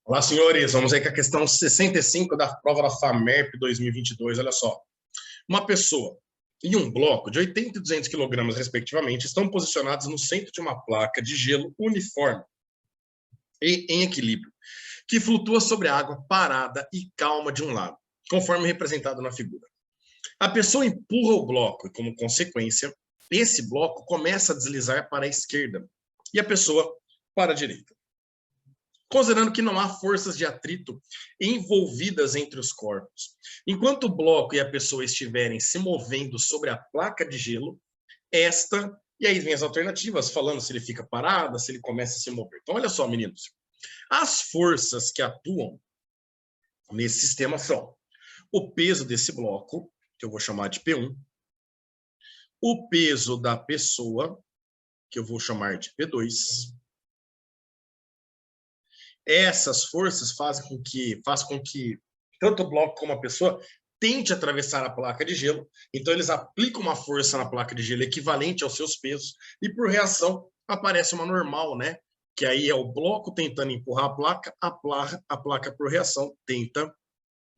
Olá, senhores. Vamos aí com a questão 65 da prova da FAMERP 2022. Olha só. Uma pessoa e um bloco de 80 e 200 kg, respectivamente, estão posicionados no centro de uma placa de gelo uniforme e em equilíbrio, que flutua sobre a água parada e calma de um lado, conforme representado na figura. A pessoa empurra o bloco e, como consequência, esse bloco começa a deslizar para a esquerda e a pessoa para a direita. Considerando que não há forças de atrito envolvidas entre os corpos. Enquanto o bloco e a pessoa estiverem se movendo sobre a placa de gelo, e aí vem as alternativas, falando se ele fica parado, se ele começa a se mover. Então, olha só, meninos. As forças que atuam nesse sistema são o peso desse bloco, que eu vou chamar de P1, o peso da pessoa, que eu vou chamar de P2, essas forças fazem com que tanto o bloco como a pessoa tente atravessar a placa de gelo. Então, eles aplicam uma força na placa de gelo equivalente aos seus pesos e, por reação, aparece uma normal, né? Que aí é o bloco tentando empurrar a placa por reação, tenta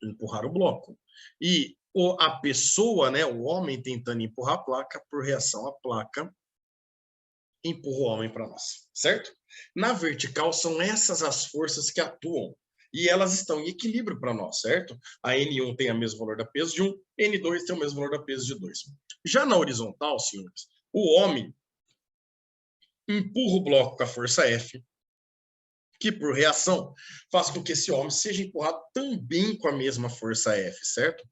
empurrar o bloco. E a pessoa, né, o homem tentando empurrar a placa, por reação, a placa empurra o homem para nós, certo? Na vertical, são essas as forças que atuam, e elas estão em equilíbrio para nós, certo? A N1 tem o mesmo valor da peso de 1, N2 tem o mesmo valor da peso de 2. Já na horizontal, senhores, o homem empurra o bloco com a força F, que por reação faz com que esse homem seja empurrado também com a mesma força F, certo?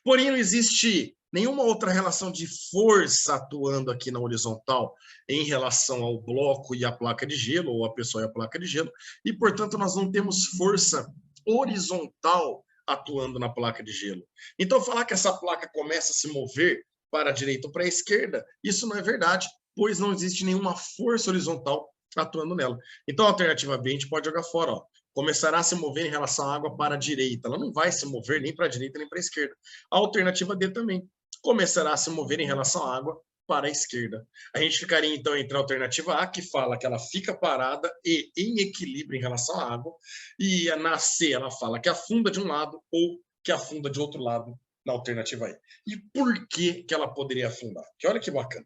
Porém, não existe nenhuma outra relação de força atuando aqui na horizontal em relação ao bloco e à placa de gelo, ou a pessoa e a placa de gelo, e, portanto, nós não temos força horizontal atuando na placa de gelo. Então, falar que essa placa começa a se mover para a direita ou para a esquerda, isso não é verdade, pois não existe nenhuma força horizontal atuando nela. Então, a alternativa B a gente pode jogar fora, ó. Começará a se mover em relação à água para a direita. Ela não vai se mover nem para a direita nem para a esquerda. A alternativa D também. Começará a se mover em relação à água para a esquerda. A gente ficaria, então, entre a alternativa A, que fala que ela fica parada e em equilíbrio em relação à água, e na C, ela fala que afunda de um lado ou que afunda de outro lado, na alternativa E. E por que ela poderia afundar? Que olha que bacana.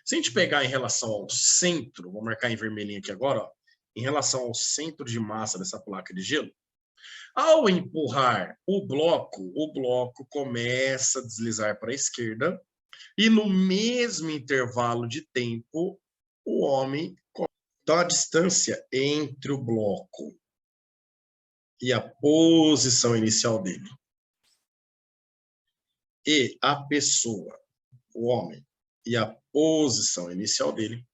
Se a gente pegar em relação ao centro, vou marcar em vermelhinho aqui agora, ó, em relação ao centro de massa dessa placa de gelo, ao empurrar o bloco começa a deslizar para a esquerda e no mesmo intervalo de tempo, o homem... Então, a distância entre o bloco e a posição inicial dele e a pessoa, o homem, e a posição inicial dele,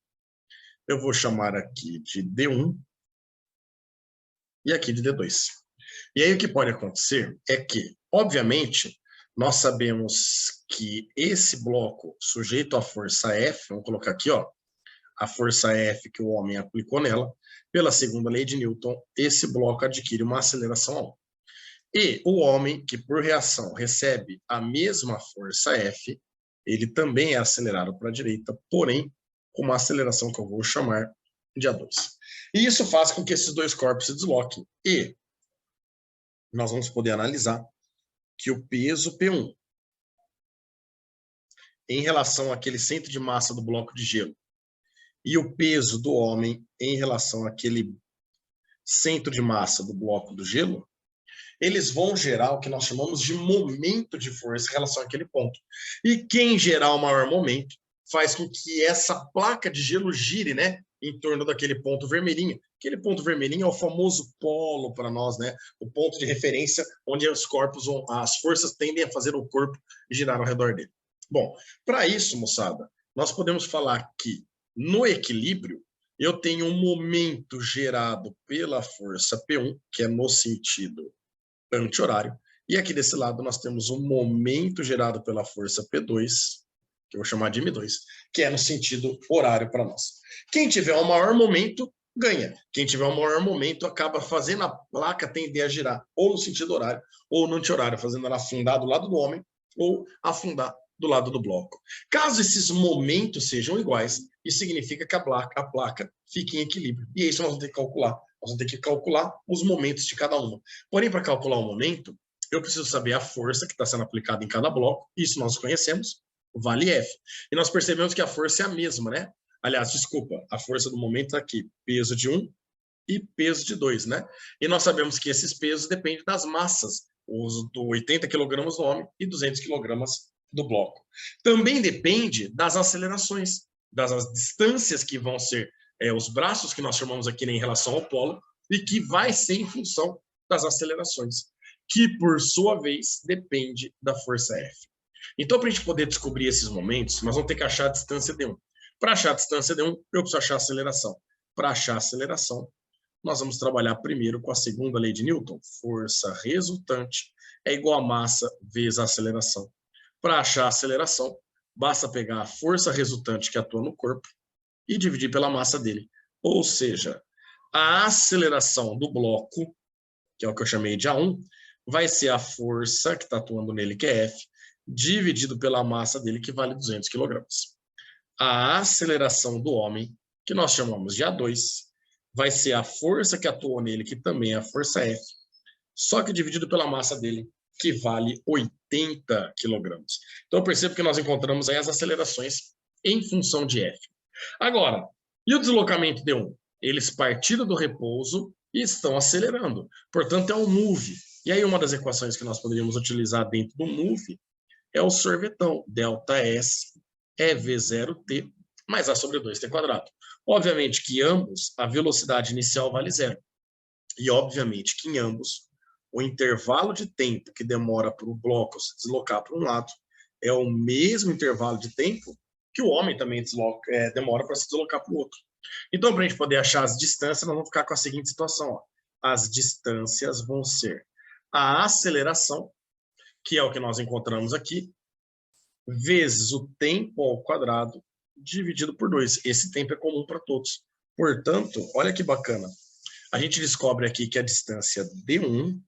eu vou chamar aqui de D1 e aqui de D2. E aí o que pode acontecer é que, obviamente, nós sabemos que esse bloco sujeito à força F, vamos colocar aqui, ó, a força F que o homem aplicou nela, pela segunda lei de Newton, esse bloco adquire uma aceleração A1. E o homem, que por reação recebe a mesma força F, ele também é acelerado para a direita, porém com uma aceleração que eu vou chamar de A2. E isso faz com que esses dois corpos se desloquem. E nós vamos poder analisar que o peso P1 em relação àquele centro de massa do bloco de gelo e o peso do homem em relação àquele centro de massa do bloco do gelo, eles vão gerar o que nós chamamos de momento de força em relação àquele ponto. E quem gerar o maior momento faz com que essa placa de gelo gire, né, em torno daquele ponto vermelhinho. Aquele ponto vermelhinho é o famoso polo para nós, né, o ponto de referência onde os corpos, as forças tendem a fazer o corpo girar ao redor dele. Bom, para isso, moçada, nós podemos falar que no equilíbrio eu tenho um momento gerado pela força P1, que é no sentido anti-horário, e aqui desse lado nós temos um momento gerado pela força P2, que eu vou chamar de M2, que é no sentido horário para nós. Quem tiver o maior momento, ganha. Quem tiver o maior momento acaba fazendo a placa tender a girar ou no sentido horário ou no anti-horário, fazendo ela afundar do lado do homem ou afundar do lado do bloco. Caso esses momentos sejam iguais, isso significa que a placa fica em equilíbrio. E é isso nós vamos ter que calcular. Nós vamos ter que calcular os momentos de cada uma. Porém, para calcular o momento, eu preciso saber a força que está sendo aplicada em cada bloco. Isso nós conhecemos, vale F. E nós percebemos que a força é a mesma, né? Aliás, desculpa, a força do momento está aqui, peso de 1 e peso de 2, né? E nós sabemos que esses pesos dependem das massas, os do 80 kg do homem e 200 kg do bloco. Também depende das acelerações, das distâncias que vão ser os braços que nós chamamos aqui, né, em relação ao polo, e que vai ser em função das acelerações, que por sua vez depende da força F. Então, para a gente poder descobrir esses momentos, nós vamos ter que achar a distância D1. Para achar a distância D1, eu preciso achar a aceleração. Para achar a aceleração, nós vamos trabalhar primeiro com a segunda lei de Newton. Força resultante é igual a massa vezes a aceleração. Para achar a aceleração, basta pegar a força resultante que atua no corpo e dividir pela massa dele. Ou seja, a aceleração do bloco, que é o que eu chamei de A1, vai ser a força que está atuando nele, que é F, dividido pela massa dele, que vale 200 kg. A aceleração do homem, que nós chamamos de A2, vai ser a força que atuou nele, que também é a força F, só que dividido pela massa dele, que vale 80 kg. Então, eu percebo que nós encontramos aí as acelerações em função de F. Agora, e o deslocamento D1? Eles partiram do repouso e estão acelerando. Portanto, é um move. E aí, uma das equações que nós poderíamos utilizar dentro do move é o sorvetão. ΔS é V0T mais A sobre 2T quadrado. Obviamente que em ambos, a velocidade inicial vale zero. E obviamente que em ambos, o intervalo de tempo que demora para o bloco se deslocar para um lado é o mesmo intervalo de tempo que o homem também demora para se deslocar para o outro. Então, para a gente poder achar as distâncias, nós vamos ficar com a seguinte situação. Ó. As distâncias vão ser a aceleração, que é o que nós encontramos aqui, vezes o tempo ao quadrado, dividido por 2. Esse tempo é comum para todos. Portanto, olha que bacana. A gente descobre aqui que a distância D1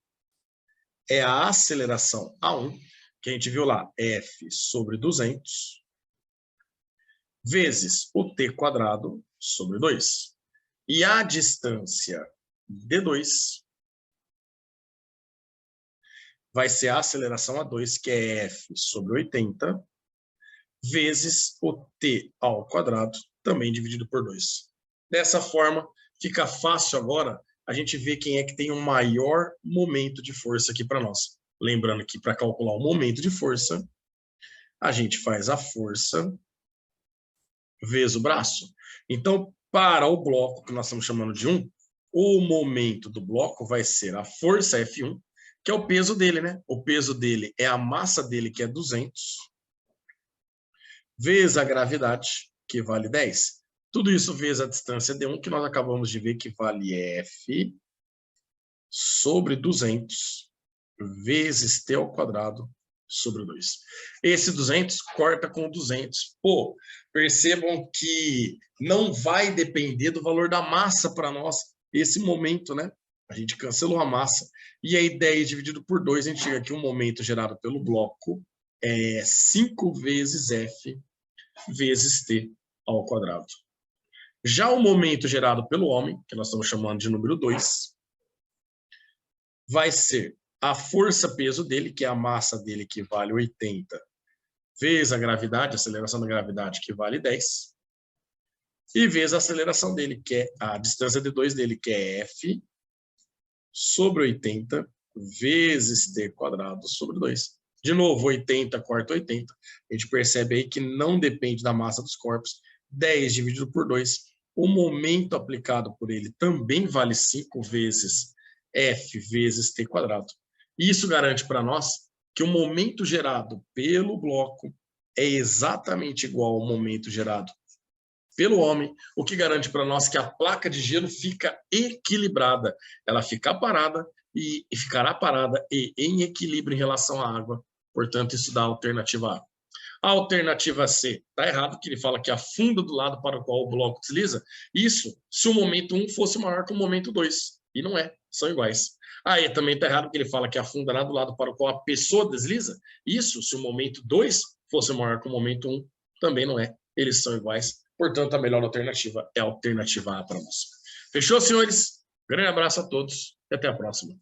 é a aceleração A1, que a gente viu lá, F sobre 200, vezes o T quadrado sobre 2. E a distância D2 vai ser a aceleração A2, que é F sobre 80, vezes o T ao quadrado, também dividido por 2. Dessa forma, fica fácil agora a gente ver quem é que tem o maior momento de força aqui para nós. Lembrando que para calcular o momento de força, a gente faz a força vezes o braço. Então, para o bloco que nós estamos chamando de 1, o momento do bloco vai ser a força F1, que é o peso dele, né? O peso dele é a massa dele, que é 200, vezes a gravidade, que vale 10. Tudo isso vezes a distância D1, que nós acabamos de ver que vale F sobre 200, vezes T ao quadrado sobre 2. Esse 200 corta com 200. Pô, percebam que não vai depender do valor da massa para nós, esse momento, né? A gente cancelou a massa. E aí 10 dividido por 2, a gente chega aqui, o momento gerado pelo bloco é 5 vezes F vezes T ao quadrado. Já o momento gerado pelo homem, que nós estamos chamando de número 2, vai ser a força-peso dele, que é a massa dele, que vale 80, vezes a gravidade, a aceleração da gravidade, que vale 10, e vezes a aceleração dele, que é a distância de 2 dele, que é F sobre 80, vezes T quadrado sobre 2. De novo, 80 corta 80. A gente percebe aí que não depende da massa dos corpos. 10 dividido por 2. O momento aplicado por ele também vale 5 vezes F vezes T quadrado. Isso garante para nós que o momento gerado pelo bloco é exatamente igual ao momento gerado pelo homem, o que garante para nós que a placa de gelo fica equilibrada. Ela fica parada e ficará parada e em equilíbrio em relação à água. Portanto, isso dá a alternativa A. A alternativa C está errado, que ele fala que afunda do lado para o qual o bloco desliza. Isso se o momento 1 fosse maior que o momento 2. E não é, são iguais. Aí também está errado porque ele fala que afunda do lado para o qual a pessoa desliza. Isso, se o momento 2 fosse maior que o momento 1, também não é. Eles são iguais. Portanto, a melhor alternativa é a alternativa A para nós. Fechou, senhores? Grande abraço a todos e até a próxima.